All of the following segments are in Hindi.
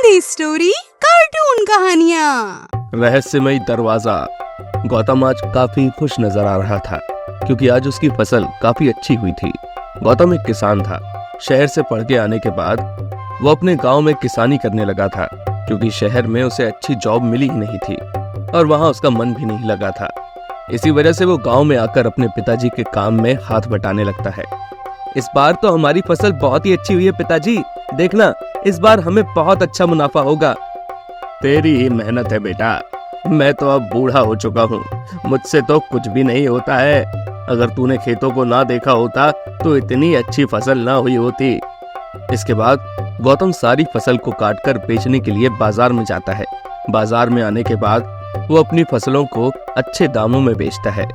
हिंदी स्टोरी कार्टून कहानियाँ। रहस्यमयी दरवाजा। गौतम आज काफी खुश नजर आ रहा था क्योंकि आज उसकी फसल काफी अच्छी हुई थी। गौतम एक किसान था। शहर से पढ़ के आने के बाद वो अपने गांव में किसानी करने लगा था क्योंकि शहर में उसे अच्छी जॉब मिली ही नहीं थी और वहां उसका मन भी नहीं लगा था। इसी वजह से वो गांव में आकर अपने पिताजी के काम में हाथ बटाने लगता है। इस बार तो हमारी फसल बहुत ही अच्छी हुई है पिताजी, देखना इस बार हमें बहुत अच्छा मुनाफा होगा। तेरी ही मेहनत है बेटा, मैं तो अब बूढ़ा हो चुका हूँ, मुझसे तो कुछ भी नहीं होता है। अगर तूने खेतों को ना देखा होता तो इतनी अच्छी फसल ना हुई होती। इसके बाद गौतम सारी फसल को काटकर बेचने के लिए बाजार में जाता है। बाजार में आने के बाद वो अपनी फसलों को अच्छे दामों में बेचता है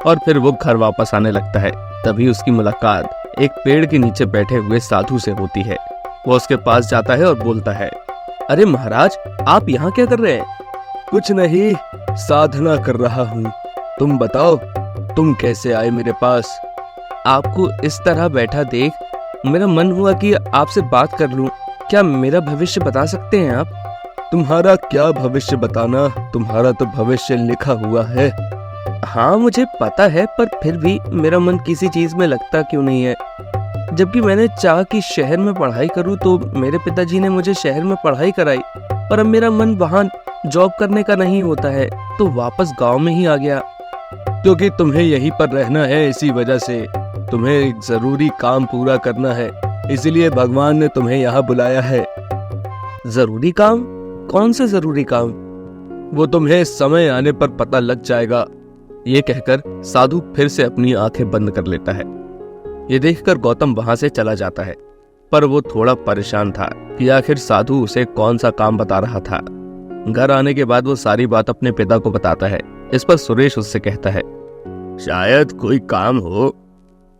और फिर वो घर वापस आने लगता है। तभी उसकी मुलाकात एक पेड़ के नीचे बैठे हुए साधु से होती है। वो उसके पास जाता है और बोलता है, अरे महाराज, आप यहाँ क्या कर रहे हैं? कुछ नहीं, साधना कर रहा हूँ। तुम बताओ, तुम कैसे आए मेरे पास? आपको इस तरह बैठा देख मेरा मन हुआ कि आपसे बात कर लूं। क्या मेरा भविष्य बता सकते हैं आप? तुम्हारा क्या भविष्य बताना, तुम्हारा तो भविष्य लिखा हुआ है। हाँ मुझे पता है, पर फिर भी मेरा मन किसी चीज में लगता क्यों नहीं है? जबकि मैंने चाहा कि शहर में पढ़ाई करूं तो मेरे पिताजी ने मुझे शहर में पढ़ाई कराई, पर अब मेरा मन वहां जॉब करने का नहीं होता है तो वापस गांव में ही आ गया। क्योंकि तुम्हें यहीं पर रहना है, इसी वजह से तुम्हें एक जरूरी काम पूरा करना है, इसलिए भगवान ने तुम्हें यहाँ बुलाया है। जरूरी काम? कौन से जरूरी काम? वो तुम्हें समय आने पर पता लग जाएगा। ये कहकर साधु फिर से अपनी आंखें बंद कर लेता है। ये देखकर गौतम वहां से चला जाता है, पर वो थोड़ा परेशान था कि आखिर साधु उसे कौन सा काम बता रहा था। घर आने के बाद वो सारी बात अपने पिता को बताता है। इस पर सुरेश उससे कहता है, शायद कोई काम हो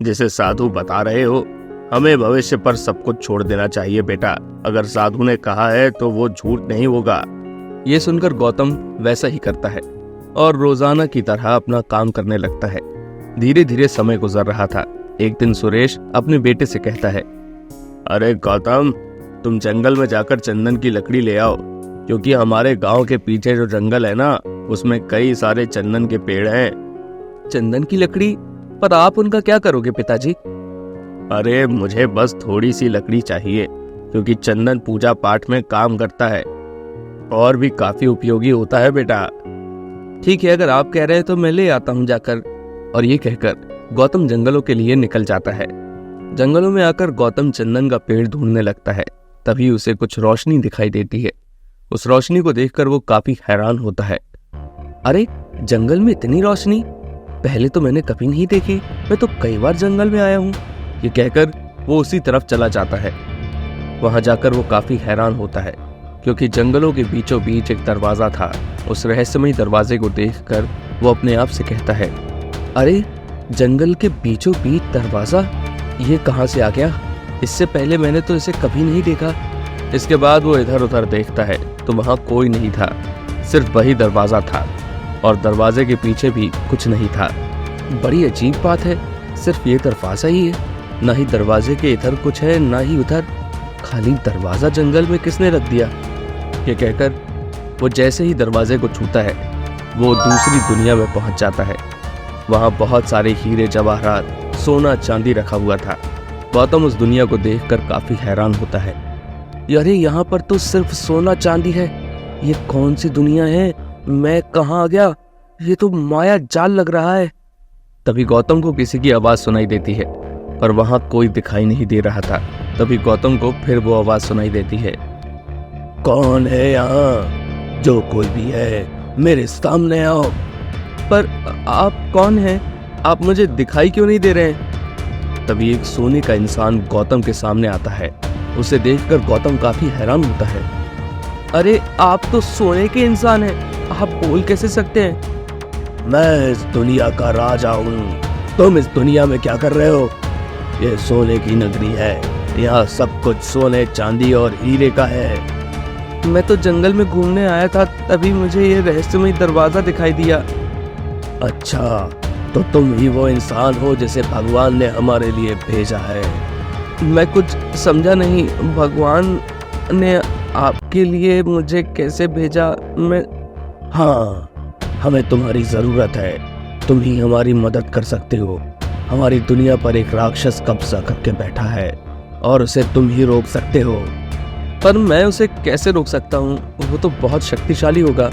जिसे साधु बता रहे हो। हमें भविष्य पर सब कुछ छोड़ देना चाहिए बेटा, अगर साधु ने कहा है तो वो झूठ नहीं होगा। ये सुनकर गौतम वैसा ही करता है और रोजाना की तरह अपना काम करने लगता है। धीरे धीरे समय गुजर रहा था। एक दिन सुरेश अपने बेटे से कहता है, अरे गौतम, तुम जंगल में जाकर चंदन की लकड़ी ले आओ, क्योंकि हमारे गांव के पीछे जो जंगल है ना, उसमें कई सारे चंदन के पेड़ हैं। चंदन की लकड़ी? पर आप उनका क्या करोगे पिताजी? अरे मुझे बस थोड़ी सी लकड़ी चाहिए, क्योंकि चंदन पूजा पाठ में काम करता है और भी काफी उपयोगी होता है बेटा। ठीक है, अगर आप कह रहे हैं तो मैं ले आता हूँ जाकर। और ये कहकर गौतम जंगलों के लिए निकल जाता है। जंगलों में आकर गौतम चंदन का पेड़ ढूंढने लगता है। तभी उसे कुछ रोशनी दिखाई देती है। उस रोशनी को देखकर वो काफी हैरान होता है। अरे जंगल में इतनी रोशनी पहले तो मैंने कभी नहीं देखी, मैं तो कई बार जंगल में आया हूँ। ये कहकर वो उसी तरफ चला जाता है। वहां जाकर वो काफी हैरान होता है क्योंकि जंगलों के बीचों बीच एक दरवाजा था। उस रहस्यमयी दरवाजे को देखकर वो अपने आप से कहता है, अरे जंगल के बीचों बीच दरवाजा, ये कहाँ से आ गया? इससे पहले मैंने तो इसे कभी नहीं देखा। इसके बाद वो इधर उधर देखता है तो वहां कोई नहीं था, सिर्फ वही दरवाजा था और दरवाजे के पीछे भी कुछ नहीं था। बड़ी अजीब बात है, सिर्फ ये दरवाजा ही है, ना ही दरवाजे के इधर कुछ है ना ही उधर, खाली दरवाजा जंगल में किसने रख दिया? ये कहकर वो जैसे ही दरवाजे को छूता है वो दूसरी दुनिया में पहुंच जाता है। वहां बहुत सारे हीरे जवाहरात, सोना चांदी रखा हुआ था। गौतम उस दुनिया को देखकर काफी हैरान होता है। अरे यहाँ पर तो सिर्फ सोना चांदी है, ये कौन सी दुनिया है? मैं कहाँ आ गया? ये तो माया जाल लग रहा है। तभी गौतम को किसी की आवाज सुनाई देती है, पर वहां कोई दिखाई नहीं दे रहा था। तभी गौतम को फिर वो आवाज सुनाई देती है, कौन है यहाँ? जो कोई भी है मेरे सामने आओ। पर आप कौन हैं? आप मुझे दिखाई क्यों नहीं दे रहे हैं? तभी एक सोने का इंसान गौतम के सामने आता है। उसे देखकर गौतम काफी हैरान होता है। अरे आप तो सोने के इंसान हैं, आप बोल कैसे सकते हैं? मैं इस दुनिया का राजा हूँ, तुम इस दुनिया में क्या कर रहे हो? ये सोने की नगरी है, यहाँ सब कुछ सोने चांदी और हीरे का है। मैं तो जंगल में घूमने आया था, तभी मुझे ये रहस्यमय दरवाजा दिखाई दिया। अच्छा, तो तुम ही वो इंसान हो जिसे भगवान ने हमारे लिए भेजा है। मैं कुछ समझा नहीं। भगवान ने आपके लिए मुझे कैसे भेजा? मैं हाँ, हमें तुम्हारी जरूरत है। तुम ही हमारी मदद कर सकते हो। हमारी दुनिया पर एक राक्षस कब्जा करके बैठा है और उसे तुम ही रोक सकते हो। पर मैं उसे कैसे रोक सकता हूँ? वो तो बहुत शक्तिशाली होगा।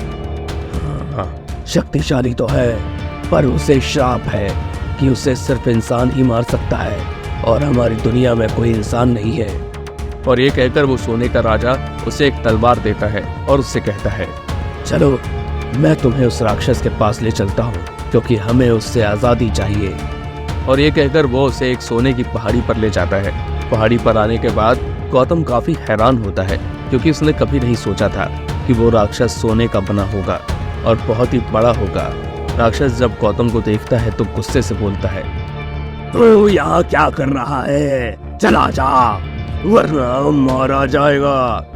हाँ, शक्तिशाली तो है, पर उसे श्राप है कि उसे सिर्फ इंसान ही मार सकता है और हमारी दुनिया में कोई इंसान नहीं है। और ये कहकर वो सोने का राजा उसे एक तलवार देता है और उससे कहता है, चलो मैं तुम्हें उस राक्षस के पास ले चलता हूँ, क्योंकि हमें उससे आज़ादी चाहिए। और ये कहकर वो उसे एक सोने की पहाड़ी पर ले जाता है। पहाड़ी पर आने के बाद गौतम काफी हैरान होता है, क्योंकि उसने कभी नहीं सोचा था कि वो राक्षस सोने का बना होगा और बहुत ही बड़ा होगा। राक्षस जब गौतम को देखता है तो गुस्से से बोलता है, तू यहाँ क्या कर रहा है? चला जा, वरना मारा जाएगा।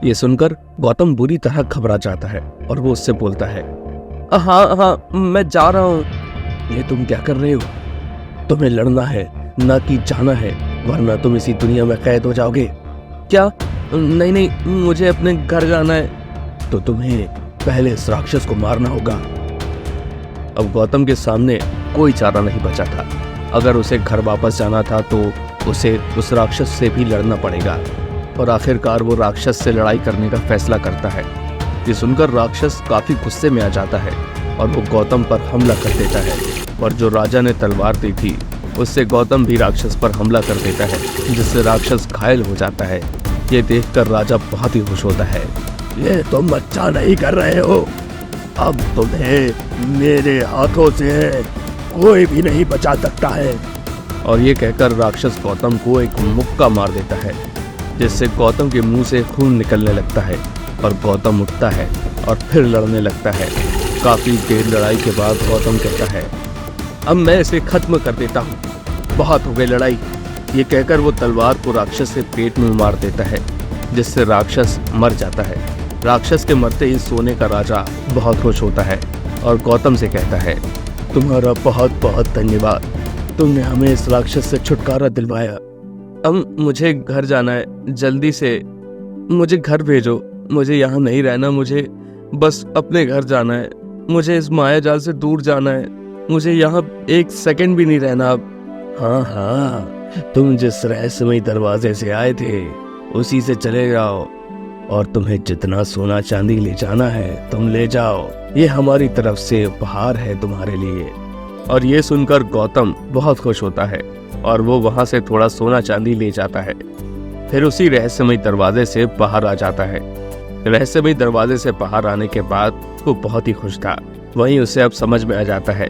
ये सुनकर गौतम बुरी तरह घबरा जाता है और वो उससे बोलता है, हाँ हाँ मैं जा रहा हूँ। ये तुम क्या कर रहे हो? तुम्हें लड़ना है, ना कि जाना है, वरना तुम इसी दुनिया में कैद हो जाओगे। क्या? नहीं नहीं, मुझे अपने घर जाना है। तो तुम्हें पहले इस राक्षस को मारना होगा। अब गौतम के सामने कोई चारा नहीं बचा था। अगर उसे घर वापस जाना था तो उसे उस राक्षस से भी लड़ना पड़ेगा। और आखिरकार वो राक्षस से लड़ाई करने का फैसला करता है। ये सुनकर राक्षस काफी गुस्से में आ जाता है और वो गौतम पर हमला कर देता है। और जो राजा ने तलवार दी थी उससे गौतम भी राक्षस पर हमला कर देता है, जिससे राक्षस घायल हो जाता है। ये देखकर राजा बहुत ही खुश होता है। ये तुम अच्छा नहीं कर रहे हो। अब तुम्हें मेरे हाथों से कोई भी नहीं बचा सकता है। और ये कहकर राक्षस गौतम को एक मुक्का मार देता है, जिससे गौतम के मुंह से खून निकलने लगता है और गौतम उठता है और फिर लड़ने लगता है। काफी देर लड़ाई के बाद गौतम कहता है, अब मैं इसे खत्म कर देता हूँ, बहुत हो गई लड़ाई। ये कहकर वो तलवार को राक्षस के पेट में मार देता है, जिससे राक्षस मर जाता है। राक्षस के मरते ही सोने का राजा बहुत खुश होता है और गौतम से कहता है, तुम्हारा बहुत बहुत धन्यवाद, तुमने हमें इस राक्षस से छुटकारा दिलवाया। अब मुझे घर जाना है, जल्दी से मुझे घर भेजो। मुझे यहाँ नहीं रहना, मुझे बस अपने घर जाना है। मुझे इस माया जाल से दूर जाना है। मुझे यहाँ एक सेकंड भी नहीं रहना अब। हाँ हाँ, तुम जिस रहस्यमय दरवाजे से आए थे उसी से चले जाओ, और तुम्हें जितना सोना चांदी ले जाना है तुम ले जाओ। ये हमारी तरफ से उपहार है तुम्हारे लिए। और ये सुनकर गौतम बहुत खुश होता है और वो वहां से थोड़ा सोना चांदी ले जाता है। फिर उसी रहस्यमय दरवाजे से बाहर आ जाता है। रहस्यमय दरवाजे से बाहर आने के बाद वो बहुत ही खुश था। वहीं उसे अब समझ में आ जाता है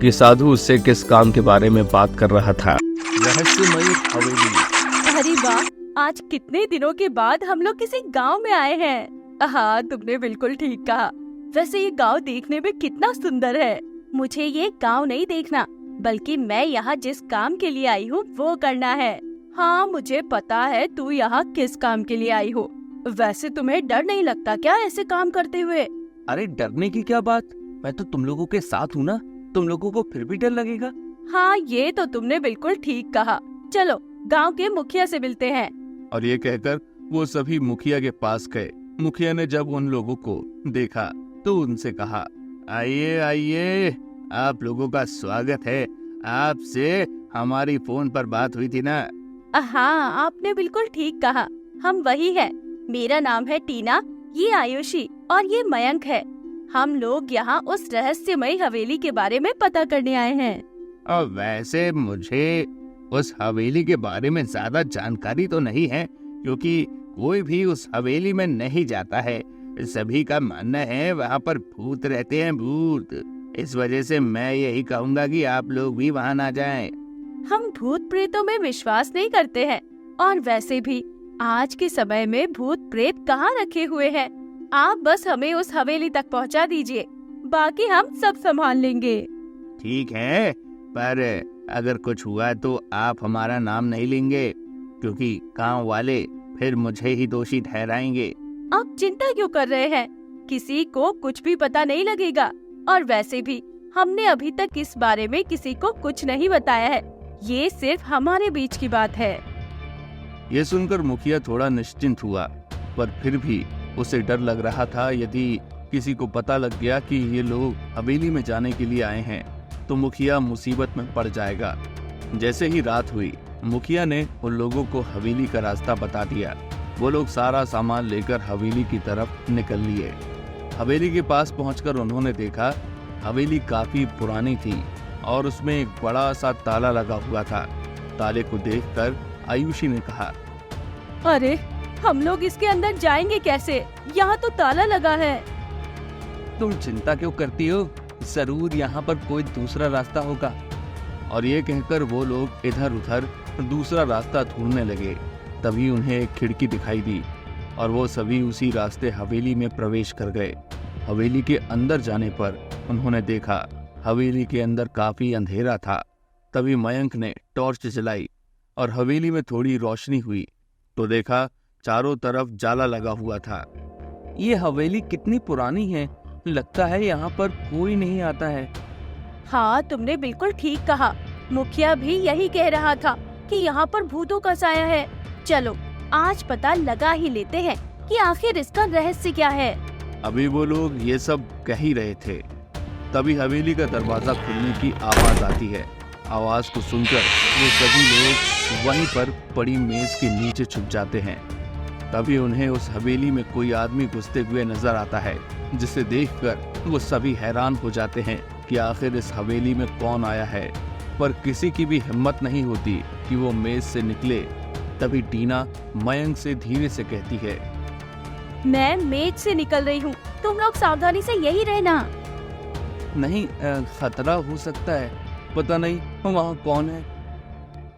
कि साधु उससे किस काम के बारे में बात कर रहा था। रहस्यमय हवेली। अरे वाह, आज कितने दिनों के बाद हम लोग किसी गांव में आए हैं। हाँ, तुमने बिल्कुल ठीक कहा। वैसे ये गांव देखने में कितना सुंदर है। मुझे ये गांव नहीं देखना, बल्कि मैं यहाँ जिस काम के लिए आई हूँ वो करना है। हाँ, मुझे पता है तू यहाँ किस काम के लिए आई हो। वैसे तुम्हें डर नहीं लगता क्या ऐसे काम करते हुए? अरे डरने की क्या बात, मैं तो तुम लोगों के साथ हूँ ना, तुम लोगों को फिर भी डर लगेगा? हाँ, ये तो तुमने बिल्कुल ठीक कहा। चलो गांव के मुखिया से मिलते हैं। और ये कहकर वो सभी मुखिया के पास गए। मुखिया ने जब उन लोगों को देखा तो उनसे कहा, आइए आइए, आप लोगों का स्वागत है। आपसे हमारी फोन पर बात हुई थी ना? हाँ, आपने बिल्कुल ठीक कहा, हम वही है। मेरा नाम है टीना, ये आयुषी और ये मयंक है। हम लोग यहाँ उस रहस्यमयी हवेली के बारे में पता करने आए हैं। और वैसे मुझे उस हवेली के बारे में ज्यादा जानकारी तो नहीं है, क्योंकि कोई भी उस हवेली में नहीं जाता है। सभी का मानना है वहाँ पर भूत रहते हैं, भूत। इस वजह से मैं यही कहूँगा कि आप लोग भी वहाँ ना जाएं। हम भूत प्रेतों में विश्वास नहीं करते हैं, और वैसे भी आज के समय में भूत प्रेत कहाँ रखे हुए हैं। आप बस हमें उस हवेली तक पहुँचा दीजिए, बाकी हम सब संभाल लेंगे। ठीक है, पर अगर कुछ हुआ तो आप हमारा नाम नहीं लेंगे, क्योंकि गांव वाले फिर मुझे ही दोषी ठहराएंगे। आप चिंता क्यों कर रहे हैं? किसी को कुछ भी पता नहीं लगेगा, और वैसे भी हमने अभी तक इस बारे में किसी को कुछ नहीं बताया है। ये सिर्फ हमारे बीच की बात है। ये सुनकर मुखिया थोड़ा निश्चिंत हुआ पर फिर भी उसे डर लग रहा था यदि किसी को पता लग गया कि ये लोग हवेली में जाने के लिए आए हैं तो मुखिया मुसीबत में पड़ जाएगा। जैसे ही रात हुई, मुखिया ने उन लोगों को हवेली का रास्ता बता दिया। वो लोग सारा सामान लेकर हवेली की तरफ निकल लिए। हवेली के पास पहुंचकर उन्होंने देखा हवेली काफी पुरानी थी और उसमें एक बड़ा सा ताला लगा हुआ था। ताले को देखकर आयुषी ने कहा, अरे हम लोग इसके अंदर जाएंगे कैसे? यहाँ तो ताला लगा है। तुम चिंता क्यों करती हो? जरूर यहाँ पर कोई दूसरा रास्ता होगा। और ये कहकर वो लोग इधर उधर दूसरा रास्ता ढूंढने लगे। तभी उन्हें एक खिड़की दिखाई दी और वो सभी उसी रास्ते हवेली में प्रवेश कर गए। हवेली के अंदर जाने पर उन्होंने देखा हवेली के अंदर काफी अंधेरा था। तभी मयंक ने टॉर्च जलाई और हवेली में थोड़ी रोशनी हुई तो देखा चारों तरफ जाला लगा हुआ था। ये हवेली कितनी पुरानी है, लगता है यहाँ पर कोई नहीं आता है। हाँ, तुमने बिल्कुल ठीक कहा। मुखिया भी यही कह रहा था कि यहाँ पर भूतों का साया है। चलो आज पता लगा ही लेते हैं कि आखिर इसका रहस्य क्या है। अभी वो लोग ये सब कह ही रहे थे, तभी हवेली का दरवाजा खुलने की आवाज आती है। आवाज को सुनकर वो सभी लोग वहीं पर पड़ी मेज के नीचे छुप जाते हैं। तभी उन्हें उस हवेली में कोई आदमी घुसते हुए नजर आता है, जिसे देखकर वो सभी हैरान हो जाते हैं कि आखिर इस हवेली में कौन आया है। पर किसी की भी हिम्मत नहीं होती कि वो मेज से निकले। तभी टीना मयंक से धीरे से कहती है, मैं मेज से निकल रही हूँ, तुम लोग सावधानी से यही रहना। नहीं, खतरा हो सकता है, पता नहीं वहाँ कौन है।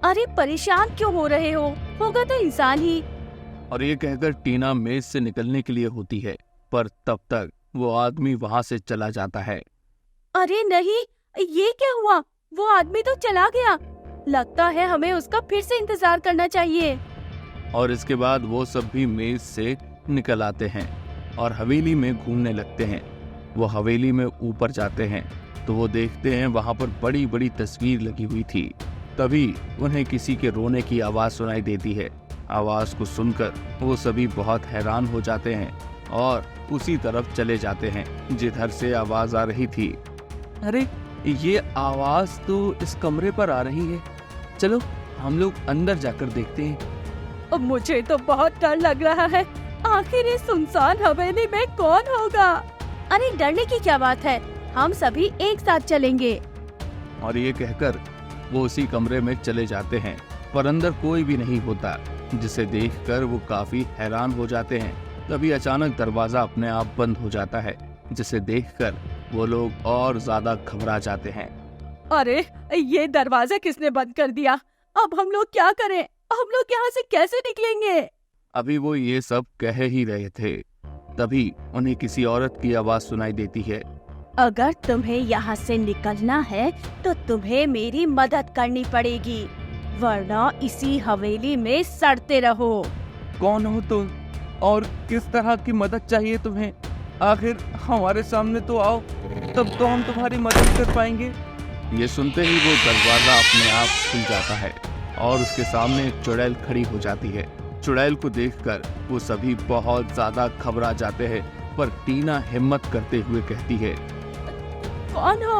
अरे परेशान क्यों हो रहे हो? होगा तो इंसान ही। और ये कहकर टीना मेज से निकलने के लिए होती है, पर तब तक वो आदमी वहां से चला जाता है। अरे नहीं, ये क्या हुआ? वो आदमी तो चला गया। लगता है हमें उसका फिर से इंतजार करना चाहिए। और इसके बाद वो सब भी मेज से निकल आते हैं और हवेली में घूमने लगते हैं। वो हवेली में ऊपर जाते हैं तो वो देखते हैं वहां पर बड़ी बड़ी तस्वीर लगी हुई थी। तभी उन्हें किसी के रोने की आवाज सुनाई देती है। आवाज को सुनकर वो सभी बहुत हैरान हो जाते हैं और उसी तरफ चले जाते हैं जिधर से आवाज आ रही थी। अरे ये आवाज तो इस कमरे पर आ रही है, चलो हम लोग अंदर जाकर देखते हैं। अब मुझे तो बहुत डर लग रहा है। आखिर इस सुनसान हवेली में कौन होगा? अरे डरने की क्या बात है, हम सभी एक साथ चलेंगे। और ये कहकर वो उसी कमरे में चले जाते हैं, पर अंदर कोई भी नहीं होता, जिसे देखकर वो काफी हैरान हो जाते हैं। तभी अचानक दरवाजा अपने आप बंद हो जाता है, जिसे देखकर वो लोग और ज्यादा घबरा जाते हैं। अरे ये दरवाजा किसने बंद कर दिया? अब हम लोग क्या करें? हम लोग यहाँ से कैसे निकलेंगे? अभी वो ये सब कह ही रहे थे, तभी उन्हें किसी औरत की आवाज सुनाई देती है। अगर तुम्हें यहाँ से निकलना है तो तुम्हें मेरी मदद करनी पड़ेगी, वरना इसी हवेली में सड़ते रहो। कौन हो तुम और किस तरह की मदद चाहिए तुम्हें? आखिर हमारे सामने तो आओ, तब तो हम तुम्हारी मदद कर पाएंगे। ये सुनते ही वो दरवाजा अपने आप खुल जाता है और उसके सामने एक चुड़ैल खड़ी हो जाती है। चुड़ैल को देखकर वो सभी बहुत ज्यादा घबरा जाते हैं, पर टीना हिम्मत करते हुए कहती है, कौन हो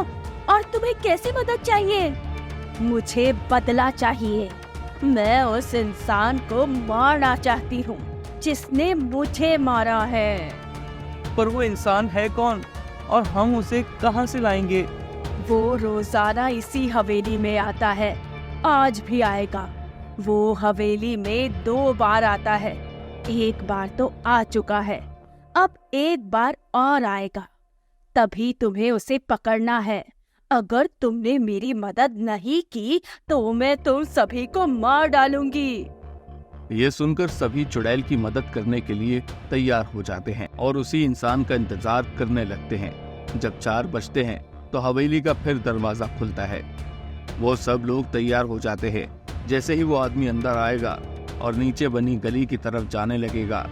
और तुम्हें कैसे मदद चाहिए? मुझे बदला चाहिए। मैं उस इंसान को मारना चाहती हूँ जिसने मुझे मारा है। पर वो इंसान है कौन और हम उसे कहाँ से लाएंगे? वो रोजाना इसी हवेली में आता है, आज भी आएगा। वो हवेली में 2 बार आता है, एक बार तो आ चुका है, अब एक बार और आएगा। तभी तुम्हें उसे पकड़ना है। अगर तुमने मेरी मदद नहीं की तो मैं तुम सभी को मार डालूंगी। ये सुनकर सभी चुड़ैल की मदद करने के लिए तैयार हो जाते हैं और उसी इंसान का इंतजार करने लगते हैं। जब 4 बजते हैं तो हवेली का फिर दरवाजा खुलता है। वो सब लोग तैयार हो जाते हैं। जैसे ही वो आदमी अंदर आएगा और नीचे बनी गली की तरफ जाने लगेगा,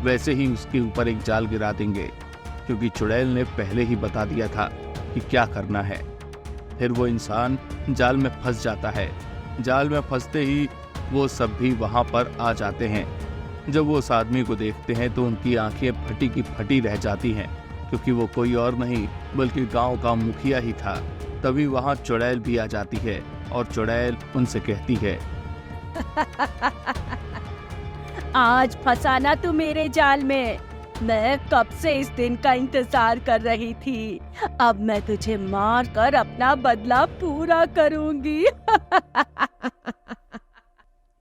वैसे ही उसके ऊपर एक जाल गिरा देंगे, क्योंकि चुड़ैल ने पहले ही बता दिया था कि क्या करना है। फिर वो इंसान जाल में फंस जाता है। जाल में फंसते ही वो सब भी वहां पर आ जाते हैं। जब वो उस आदमी को देखते हैं तो उनकी आंखें फटी की फटी रह जाती हैं, क्योंकि वो कोई और नहीं बल्कि गांव का मुखिया ही था। तभी वहां चुड़ैल भी आ जाती है और चुड़ैल उनसे कहती है, आज फंसाना तू मेरे जाल में। मैं कब से इस दिन का इंतजार कर रही थी। अब मैं तुझे मार कर अपना बदला पूरा करूंगी।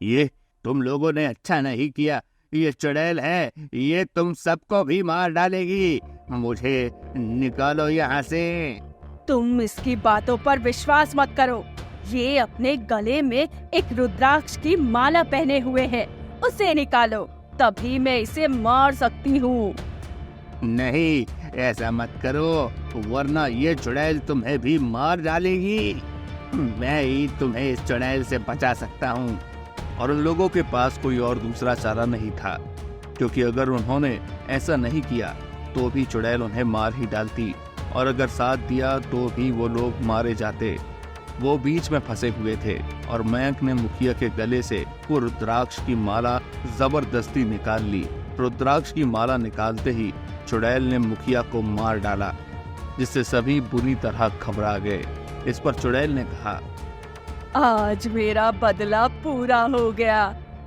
ये तुम लोगों ने अच्छा नहीं किया। ये चुड़ैल है, ये तुम सबको भी मार डालेगी। मुझे निकालो यहाँ से। तुम इसकी बातों पर विश्वास मत करो। ये अपने गले में एक रुद्राक्ष की माला पहने हुए है। उसे निकालो, तभी मैं इसे मार सकती हूँ। नहीं, ऐसा मत करो, वरना ये चुड़ैल तुम्हें भी मार डालेगी। मैं ही तुम्हें इस चुड़ैल से बचा सकता हूँ। और उन लोगों के पास कोई और दूसरा चारा नहीं था, क्योंकि अगर उन्होंने ऐसा नहीं किया तो भी चुड़ैल उन्हें मार ही डालती, और अगर साथ दिया तो भी वो लोग मारे जाते। वो बीच में फंसे हुए थे और मयंक ने मुखिया के गले से वो रुद्राक्ष की माला जबरदस्ती निकाल ली। रुद्राक्ष की माला निकालते ही चुड़ैल ने मुखिया को मार डाला, जिससे सभी बुरी तरह घबरा गए। इस पर चुड़ैल ने कहा, आज मेरा बदला पूरा हो गया।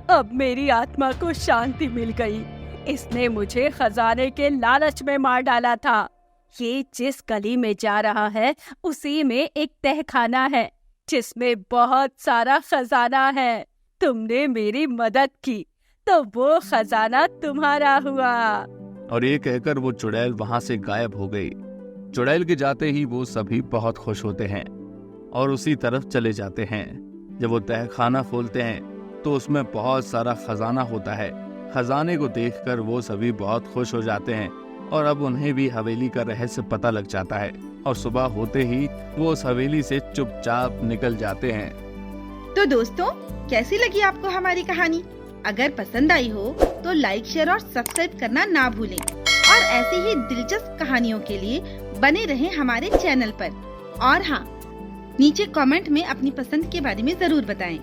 अब मेरी आत्मा को शांति मिल गई। इसने मुझे खजाने के लालच में मार डाला था। ये जिस गली में जा रहा है उसी में एक तहखाना है जिसमें बहुत सारा खजाना है। तुमने मेरी मदद की तो वो खजाना तुम्हारा हुआ। और ये कहकर वो चुड़ैल वहां से गायब हो गई। चुड़ैल के जाते ही वो सभी बहुत खुश होते हैं और उसी तरफ चले जाते हैं। जब वो तहखाना खोलते हैं तो उसमें बहुत सारा खजाना होता है। खजाने को देखकर वो सभी बहुत खुश हो जाते हैं और अब उन्हें भी हवेली का रहस्य पता लग जाता है, और सुबह होते ही वो उस हवेली से चुपचाप निकल जाते हैं। तो दोस्तों, कैसी लगी आपको हमारी कहानी? अगर पसंद आई हो तो लाइक, शेयर और सब्सक्राइब करना ना भूलें, और ऐसी ही दिलचस्प कहानियों के लिए बने रहें हमारे चैनल पर। और हाँ, नीचे कमेंट में अपनी पसंद के बारे में जरूर बताएं।